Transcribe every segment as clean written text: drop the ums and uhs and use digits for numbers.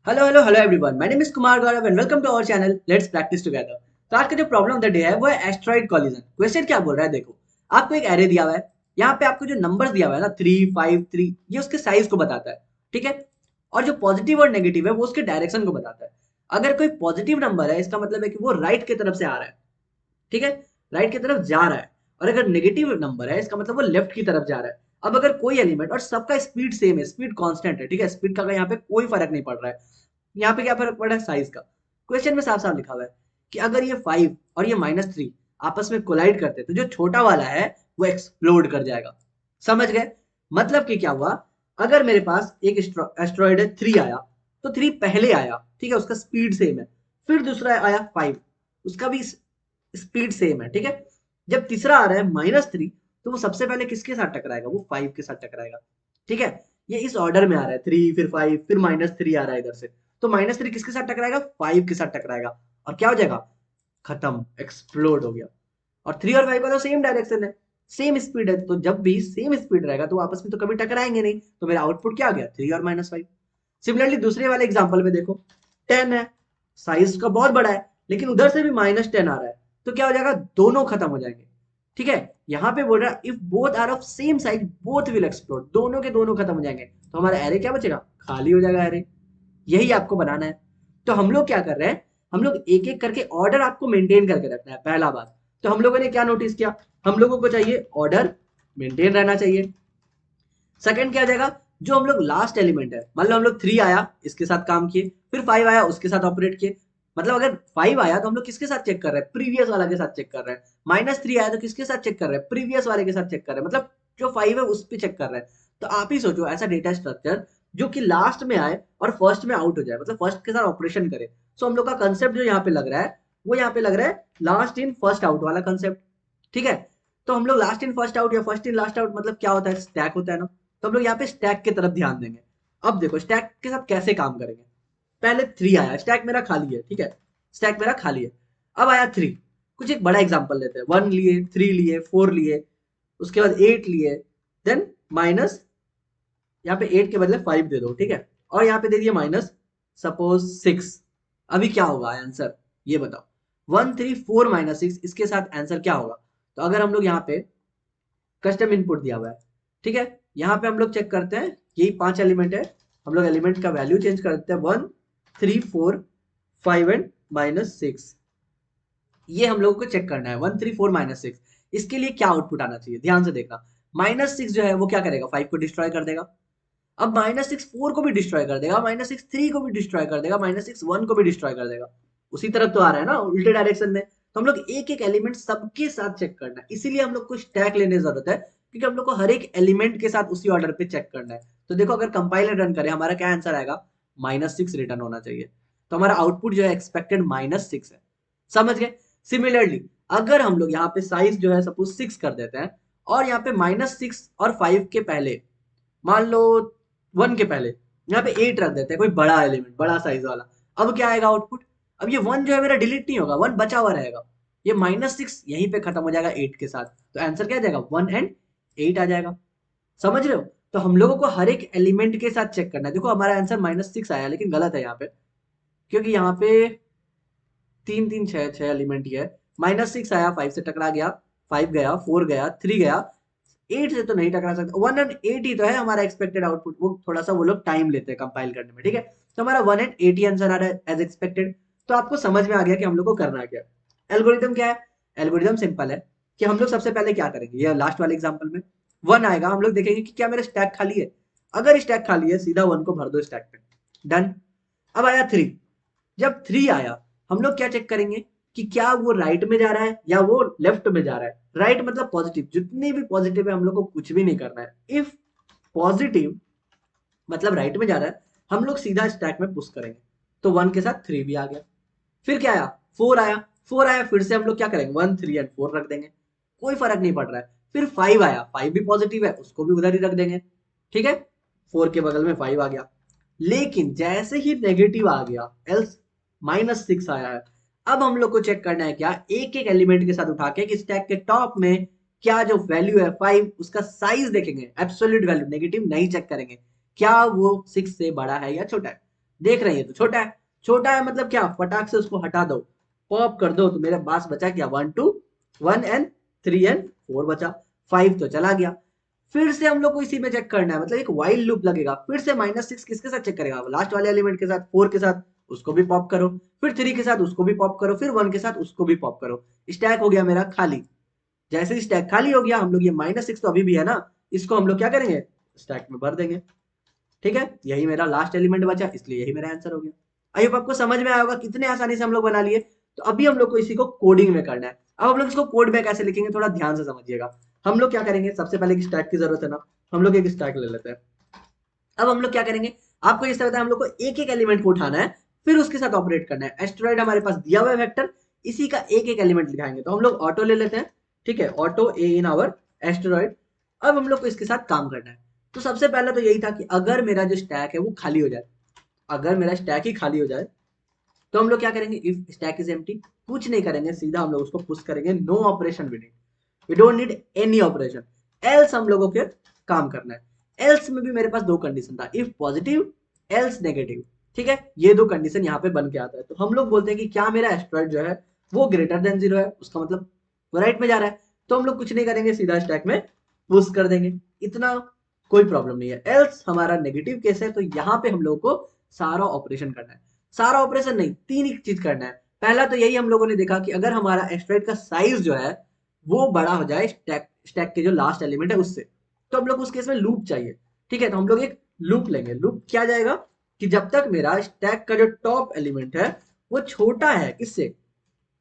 Hello hello hello everyone, my name is Kumar Gaurav and welcome to our channel let's practice together. तो आज का जो problem of the day है वो है एस्ट्रॉइड कॉलिजन। क्वेश्चन क्या बोल रहा है, देखो आपको एक एरे दिया हुआ है। यहाँ पे आपको जो नंबर्स दिया हुआ है ना 3 5 3, ये उसके साइज को बताता है। ठीक है। और जो पॉजिटिव और नेगेटिव है वो उसके डायरेक्शन को बताता है। अगर कोई पॉजिटिव नंबर है इसका मतलब है कि वो राइट की तरफ से आ रहा है। ठीक है, राइट की तरफ जा रहा है। और अगर नेगेटिव नंबर है इसका मतलब वो लेफ्ट की तरफ जा रहा है। अब अगर कोई एलिमेंट और सबका स्पीड सेम है, स्पीड कांस्टेंट है, ठीक है, स्पीड का यहाँ पे कोई फर्क नहीं पड़ रहा है। यहाँ पे क्या फर्क पड़ रहा है, साइज का। क्वेश्चन में साफ साफ लिखा हुआ है कि अगर ये 5 और ये -3 आपस में कोलाइड करते तो जो छोटा वाला है वो एक्सप्लोड कर जाएगा। समझ गए? मतलब कि क्या हुआ, अगर मेरे पास एक एस्ट्रॉइड है 3 आया, तो 3 पहले आया, ठीक है, उसका स्पीड सेम है। फिर दूसरा आया 5, उसका भी स्पीड सेम है। ठीक है। जब तीसरा आ रहा है -3, तो वो सबसे पहले किसके साथ टकराएगा, वो 5 के साथ टकराएगा। ठीक है। ये इस ऑर्डर में आ रहा है, 3 फिर 5 फिर -3 आ रहा है इधर से। तो -3 किसके साथ टकराएगा, 5 के साथ टकराएगा। और क्या हो जाएगा, खत्म, एक्सप्लोड हो गया। और 3 और 5 का तो सेम डायरेक्शन है, सेम स्पीड है, तो जब भी सेम स्पीड रहेगा तो आपस में तो कभी टकराएंगे नहीं। तो मेरा आउटपुट क्या आ गया, 3 और -5। सिमिलरली दूसरे वाले एग्जांपल में देखो, 10 है, साइज का बहुत बड़ा है, लेकिन उधर से भी -10 आ रहा है। तो क्या हो जाएगा, दोनों खत्म हो जाएंगे। ठीक है। यहाँ पे बोल रहा है if both are of same size both will explode, दोनों के दोनों खत्म हो जाएंगे। तो हमारा एरे क्या बचेगा, खाली हो जाएगा एरे। यही आपको बनाना है। तो हम लोग क्या कर रहे हैं, हम लोग एक एक करके ऑर्डर आपको मेंटेन करके रखना है, पहला बात। तो हम लोगों ने क्या नोटिस किया, हम लोगों को चाहिए ऑर्डर मेंटेन रहना चाहिए। सेकंड क्या आ जाएगा, जो हम लोग लास्ट एलिमेंट है, मान लो हम लोग 3 आया इसके साथ काम किए, फिर 5 आया उसके साथ ऑपरेट किए। मतलब अगर 5 आया तो हम लोग किसके साथ चेक कर रहे हैं, प्रीवियस वाला के साथ चेक कर रहे हैं। -3 आया तो किसके साथ चेक कर रहे हैं, प्रीवियस वाले के साथ चेक कर रहे हैं। मतलब जो 5 है उस पर चेक कर रहे हैं। तो आप ही सोचो ऐसा डेटा स्ट्रक्चर जो कि लास्ट में आए और फर्स्ट में आउट हो जाए, मतलब फर्स्ट के साथ ऑपरेशन करे। सो हम लोग का कंसेप्ट जो यहाँ पे लग रहा है, वो यहाँ पे लग रहा है लास्ट इन फर्स्ट आउट वाला कंसेप्ट। ठीक है। तो हम लोग लास्ट इन फर्स्ट आउट या फर्स्ट इन लास्ट आउट मतलब क्या होता है, स्टैक होता है ना। तो हम लोग यहाँ पे स्टैक की तरफ ध्यान देंगे। अब देखो स्टैक के साथ कैसे काम करेंगे। पहले 3 आया, स्टैक मेरा खाली है, ठीक है, स्टैक मेरा खाली है। अब आया 3, कुछ एक बड़ा एग्जांपल लेते हैं, 1 लिए, 3 लिए, 4 लिए, उसके बाद 8 लिए, देन माइनस, यहाँ पे 8 के बदले 5 दे दो, ठीक है, और यहाँ पे दे दिए माइनस सपोज 6। अभी क्या होगा आंसर, ये बताओ। 1 3 4 -6, इसके साथ आंसर क्या होगा। तो अगर हम लोग यहाँ पे कस्टम इनपुट दिया हुआ है, ठीक है, यहाँ पे हम लोग चेक करते हैं, यही 5 एलिमेंट है, हम लोग एलिमेंट का वैल्यू चेंज कर देते हैं, 1 3 4 5 एंड -6। ये हम लोगों को चेक करना है, 1 3 4 -6। इसके लिए क्या आउटपुट आना चाहिए, ध्यान से देखना। -6 जो है वो क्या करेगा, 5 को डिस्ट्रॉय कर देगा। अब -6 4 को भी डिस्ट्रॉय कर देगा, -6 3 को भी डिस्ट्रॉय कर देगा, -6 1 को भी डिस्ट्रॉय कर देगा। उसी तरफ तो आ रहा है ना, उल्टे डायरेक्शन में। तो हम लोग एक एक एलिमेंट सबके साथ चेक करना है, इसीलिए हम लोग को स्टैक लेने की जरूरत है, क्योंकि हम लोग को हर एक एलिमेंट के साथ उसी ऑर्डर पे चेक करना है। तो देखो अगर कंपाइलर रन करें हमारा क्या आंसर आएगा, -6 रिटर्न होना चाहिए। तो हमारा आउटपुट जो है एक्सपेक्टेड -6 है। समझ गए? सिमिलरली अगर हम लोग यहाँ पे साइज जो है सपोज 6 कर देते हैं, और यहाँ पे -6 और 5 के पहले, मान लो 1 के पहले यहाँ पे 8 रख देते हैं, कोई बड़ा एलिमेंट बड़ा साइज वाला। अब क्या आएगा आउटपुट, अब ये 1 जो है मेरा डिलीट नहीं होगा, 1 बचा हुआ रहेगा। ये -6 यहीं पे खत्म हो जाएगा 8 के साथ। तो आंसर क्या आ जाएगा, 1 एंड 8 आ जाएगा। समझ रहे हो? तो हम लोगों को हर एक एलिमेंट के साथ चेक करना है। देखो हमारा आंसर -6 आया, लेकिन गलत है यहाँ पे, क्योंकि यहाँ पे 3 3 6 एलिमेंट ही है। -6 आया, 5 से टकरा गया, 5 गया, 4 गया, 3 गया, 8 से तो नहीं टकरा सकता। 1 एंड 8 ही तो है हमारा एक्सपेक्टेड आउटपुट, वो थोड़ा सा वो लोग टाइम लेते हैं कंपाइल करने में। ठीक है। तो हमारा 1 एंड 8 ही आंसर आ रहा है एज एक्सपेक्टेड। तो आपको समझ में आ गया कि हम लोग को करना क्या है। एल्गोरिदम क्या है, एल्गोरिदम सिंपल है कि हम लोग सबसे पहले क्या करेंगे, ये लास्ट वाले एग्जांपल में 1 आएगा, हम लोग देखेंगे कि क्या मेरा स्टैक खाली है। अगर स्टैक खाली है सीधा 1 को भर दो स्टैक पे, डन। अब आया 3, जब 3 आया हम लोग क्या चेक करेंगे कि क्या वो राइट में जा रहा है या वो लेफ्ट में जा रहा है। राइट मतलब पॉजिटिव, जितने भी पॉजिटिव है हम लोग को कुछ भी नहीं करना है। इफ पॉजिटिव मतलब राइट में जा रहा है, हम लोग सीधा स्टैक में पुश करेंगे। तो 1 के साथ 3 भी आ गया। फिर क्या आया, 4 आया, 4 आया, फिर से हम लोग क्या करेंगे, 1 3 एंड 4 रख देंगे, कोई फर्क नहीं पड़ रहा है। फिर 5 आया, 5 भी पॉजिटिव है, उसको भी उधर ही रख देंगे। ठीक है। 4 के बगल में 5 आ गया। लेकिन जैसे ही नेगेटिव आ गया, एल्स -6 आया है, अब हम लोग को चेक करना है क्या, एक एक एलिमेंट के साथ उठा के कि स्टैक के टॉप में क्या जो वैल्यू है 5, उसका साइज देखेंगे, एब्सोल्यूट वैल्यू, नेगेटिव नहीं चेक करेंगे, क्या वो 6 से बड़ा है या छोटा है। देख रही है तो छोटा है, छोटा है मतलब क्या, फटाक से उसको हटा दो, पॉप कर दो, तो मेरे पास बचा क्या, 1 2 1 एंड 3 एंड 4 बचा, 5 तो चला गया। फिर से हम लोग को इसी में चेक करना है, मतलब एक वाइल लूप लगेगा, फिर से -6 किसके साथ चेक करेगा, लास्ट वाले एलिमेंट के साथ, 4 के साथ, उसको भी पॉप करो, फिर 3 के साथ उसको भी पॉप करो, फिर 1 के साथ उसको भी पॉप करो, स्टैक हो गया मेरा खाली। जैसे ही स्टैक खाली हो गया, हम लोग ये -6 तो अभी भी है ना, इसको हम लोग क्या करेंगे, स्टैक में भर देंगे। ठीक है, यही मेरा लास्ट एलिमेंट बचा, इसलिए यही मेरा आंसर हो गया। आई होप आपको समझ में आया होगा, कितने आसानी से हम लोग बना लिए। तो अभी हम लोग को इसी को कोडिंग में करना है। अब हम लोग इसको कोड में कैसे लिखेंगे, थोड़ा ध्यान से समझिएगा। हम लोग क्या करेंगे, सबसे पहले एक स्टैक की जरूरत है ना, हम लोग एक स्टैक ले लेते हैं। अब हम लोग क्या करेंगे, आपको जैसे बताया, हम लोग को एक एक एलिमेंट को उठाना है, फिर उसके साथ ऑपरेट करना है। एस्टेरॉइड हमारे पास दिया हुआ है वेक्टर, इसी का एक एक एलिमेंट लिखाएंगे। तो हम लोग ऑटो ले लेते हैं, ठीक है, auto A in our asteroid. अब हम लोग को इसके साथ काम करना है। तो सबसे पहले तो यही था कि अगर मेरा जो स्टैक है वो खाली हो जाए, अगर मेरा स्टैक ही खाली हो जाए, तो हम लोग क्या करेंगे, इफ स्टैक इज एम्प्टी, कुछ नहीं करेंगे, सीधा हम लोग उसको पुश करेंगे, नो ऑपरेशन भी नहीं, we don't need any operation. Else हम लोगों के काम करना है। एल्स में भी मेरे पास दो कंडीशन था, इफ पॉजिटिव एल्स नेगेटिव। ठीक है, ये दो कंडीशन यहाँ पे बन के आता है। तो हम लोग बोलते हैं कि क्या मेरा एस्ट्रॉइड जो है वो ग्रेटर देन 0 है, उसका मतलब वो राइट में जा रहा है। तो हम लोग कुछ नहीं करेंगे, सीधा स्टैक में पुश कर देंगे, इतना कोई प्रॉब्लम नहीं है। एल्स हमारा नेगेटिव केस है, तो यहाँ पे हम लोग को सारा ऑपरेशन करना है। सारा ऑपरेशन नहीं, तीन ही चीज करना है। पहला तो यही हम लोगों ने देखा कि अगर हमारा एस्ट्रॉइड का साइज जो है वो बड़ा हो जाए स्टैक स्टैक के जो लास्ट एलिमेंट है उससे, तो हम लोग उस केस में लूप चाहिए। ठीक है, तो हम लोग एक लूप लेंगे। लूप क्या जाएगा कि जब तक मेरा स्टैक का जो टॉप एलिमेंट है वो छोटा है किससे,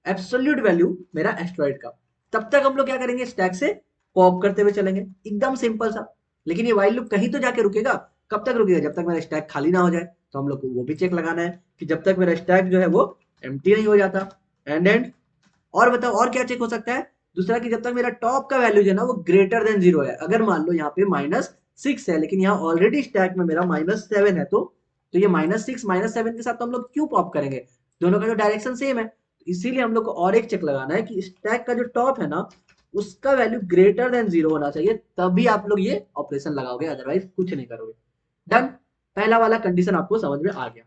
एब्सोल्यूट वैल्यू मेरा एस्ट्रॉइड का, तब तक हम लोग क्या करेंगे, स्टैक से पॉप करते हुए चलेंगे, एकदम सिंपल सा। लेकिन ये वाइल लूप कहीं तो जाके रुकेगा, कब तक रुकेगा, जब तक मेरा स्टैक खाली ना हो जाए। तो हम लोग को वो भी चेक लगाना है कि जब तक मेरा स्टैक जो है वो एम्प्टी नहीं हो जाता। एंड और बताओ और क्या चेक हो सकता है, दूसरा कि जब तक मेरा टॉप का वैल्यू जो है ना वो ग्रेटर देन 0 है। अगर मान लो यहाँ पे -6 है, लेकिन यहाँ ऑलरेडी स्टैक में मेरा -7 है, तो ये -6 -7 के साथ तो हम लोग क्यों पॉप करेंगे, दोनों का जो डायरेक्शन सेम है। इसीलिए हम लोग को और एक चेक लगाना है कि स्टैक का जो टॉप है ना उसका वैल्यू ग्रेटर देन 0 होना चाहिए, तभी आप लोग ये ऑपरेशन लगाओगे, अदरवाइज कुछ नहीं करोगे। डन, पहला वाला कंडीशन आपको समझ में आ गया।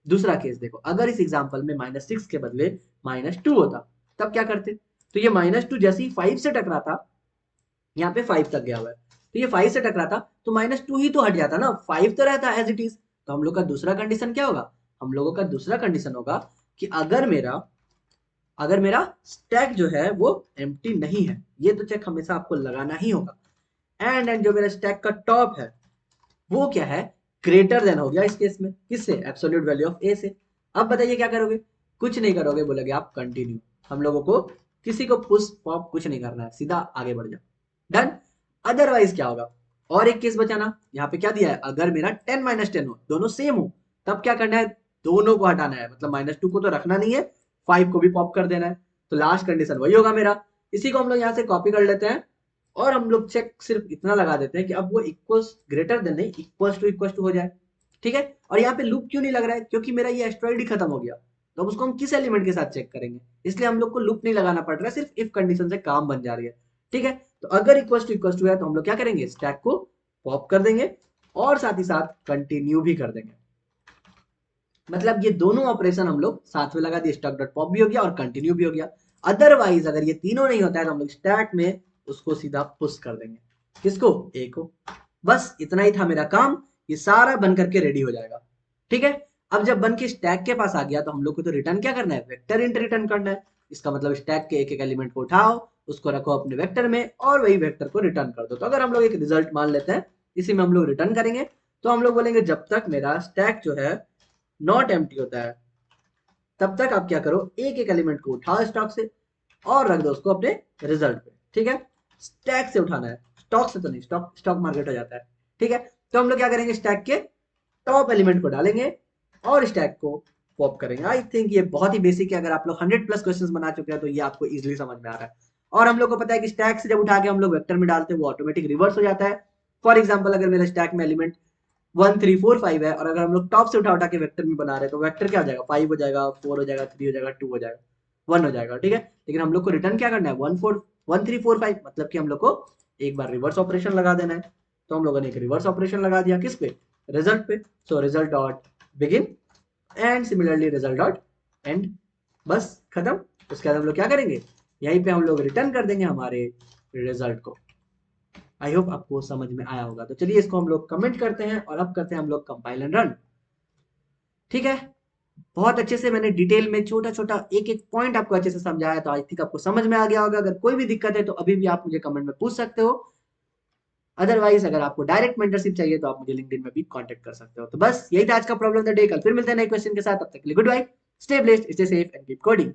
दूसरा केस देखो, अगर इस एग्जांपल में -6 के बदले -2 होता, तब क्या करते। तो ये -2 जैसे ही 5 से टकरा था, यहाँ पे 5 तक गया हुआ है, तो ये 5 से टकरा था तो -2 ही तो हट जाता ना, 5 तो रहता एज इट इज। तो हम लोग का दूसरा कंडीशन क्या होगा, हम लोगों का दूसरा कंडीशन होगा कि अगर मेरा स्टैक जो है वो एम्प्टी नहीं है, ये तो चेक हमेशा आपको लगाना ही होगा। एंड जो मेरा स्टैक का टॉप है वो क्या है, ग्रेटर देन हो गया इस केस में, किससे, एब्सोल्यूट वैल्यू ऑफ ए से। अब बताइए क्या करोगे, कुछ नहीं करोगे, बोलोगे आप कंटिन्यू। हम लोगों को किसी को पुश पॉप कुछ नहीं करना है, सीधा आगे बढ़ जाओ। डन, अदरवाइज क्या होगा, और एक केस बचाना, यहाँ पे क्या दिया है, अगर मेरा 10 - 10 हो, दोनों सेम हो, तब क्या करना है, दोनों को हटाना है, मतलब -2 को तो रखना नहीं है, 5 को भी पॉप कर देना है। तो लास्ट कंडीशन वही होगा मेरा। इसी को हम लोग यहाँ से कॉपी कर लेते हैं, और हम लोग चेक सिर्फ इतना लगा देते हैं कि अब वो इक्वल्स ग्रेटर देन नहीं, इक्वल्स टू हो जाए। ठीक है, और यहाँ पे लूप क्यों नहीं लग रहा है, क्योंकि मेरा ये एस्ट्रॉइड ही खत्म हो गया, तो अब उसको हम किस एलिमेंट के साथ चेक करेंगे, इसलिए हम लोग को लूप नहीं लगाना पड़ रहा है, सिर्फ इफ कंडीशन से काम बन जा रही है। ठीक है, तो अगर इक्वल्स टू है तो हम लोग क्या करेंगे, स्टैक को पॉप कर देंगे, और साथ ही साथ कंटिन्यू भी कर देंगे। मतलब ये दोनों ऑपरेशन हम लोग साथ में लगा दिए, स्टैक डॉट पॉप भी हो गया और कंटिन्यू भी हो गया। अदरवाइज अगर ये तीनों नहीं होता है तो हम लोग स्टैक में उसको सीधा पुश कर देंगे, किसको, ए को। बस इतना ही था मेरा काम, ये सारा बन करके रेडी हो जाएगा। ठीक है, अब जब बन के स्टैक के पास आ गया तो हम लोग को तो रिटर्न क्या करना है, वेक्टर इंट रिटर्न करना है। इसका मतलब स्टैक के एक एक एलिमेंट को उठाओ, उसको रखो अपने वेक्टर में, और वही वेक्टर को रिटर्न कर दो। तो अगर हम लोग एक रिजल्ट मान लेते हैं, इसी में हम लोग रिटर्न करेंगे, तो हम लोग बोलेंगे जब तक मेरा स्टैक जो है नॉट एम्प्टी होता है, तब तक आप क्या करो, एक एक एलिमेंट को उठाओ स्टॉक से और रख दो उसको अपने रिजल्ट पे। ठीक है, स्टैक से उठाना है, स्टॉक से तो नहीं, स्टॉक स्टॉक मार्केट हो जाता है। ठीक है, तो हम लोग क्या करेंगे, स्टैक के टॉप एलिमेंट को डालेंगे और स्टैक को पॉप करेंगे। आई थिंक ये बहुत ही बेसिक है, अगर आप लोग 100+ क्वेश्चंस बना चुके हैं तो ये आपको इजीली समझ में आ रहा है। और हम लोग को पता है कि स्टैक से जब उठा के हम लोग वेक्टर में डालते हैं वो ऑटोमेटिक रिवर्स हो जाता है। फॉर एग्जाम्पल, अगर मेरा स्टैक में एलिमेंट 1 3 4 5 है, और अगर हम लोग टॉप से उठा उठा के वेक्टर में बना रहे हैं, तो वेक्टर क्या हो जाएगा, 5 हो जाएगा, 4 हो जाएगा, 3 हो जाएगा, 2 हो जाएगा, 1 हो जाएगा। ठीक है, लेकिन हम लोग को रिटर्न क्या करना है, 1 3 4 5, मतलब कि हम लोग को एक बार रिवर्स ऑपरेशन लगा देना है। तो हम लोगों ने एक रिवर्स ऑपरेशन लगा दिया किस पे, रिजल्ट पे। So result dot begin and similarly result dot and, बस खत्म। उसके बाद हम लोग क्या करेंगे, यहीं पे हम लोग रिटर्न कर देंगे हमारे रिजल्ट को। आई होप आपको समझ में आया होगा। तो चलिए इसको हम लोग कमेंट करते हैं और अब करते हैं हम लोग कंपाइल एंड रन। ठीक है, बहुत अच्छे से मैंने डिटेल में छोटा छोटा एक एक पॉइंट आपको अच्छे से समझाया, तो आई थिंक आपको समझ में आ गया होगा। अगर कोई भी दिक्कत है तो अभी भी आप मुझे कमेंट में पूछ सकते हो। अदरवाइज अगर आपको डायरेक्ट मेंटरशिप चाहिए तो आप मुझे लिंक्डइन में भी कांटेक्ट कर सकते हो। तो बस यही था आज का प्रॉब्लम ऑफ द डे। कल फिर मिलते हैं नए क्वेश्चन के साथ, तब तक के लिए goodbye, stay blessed, stay safe and keep coding.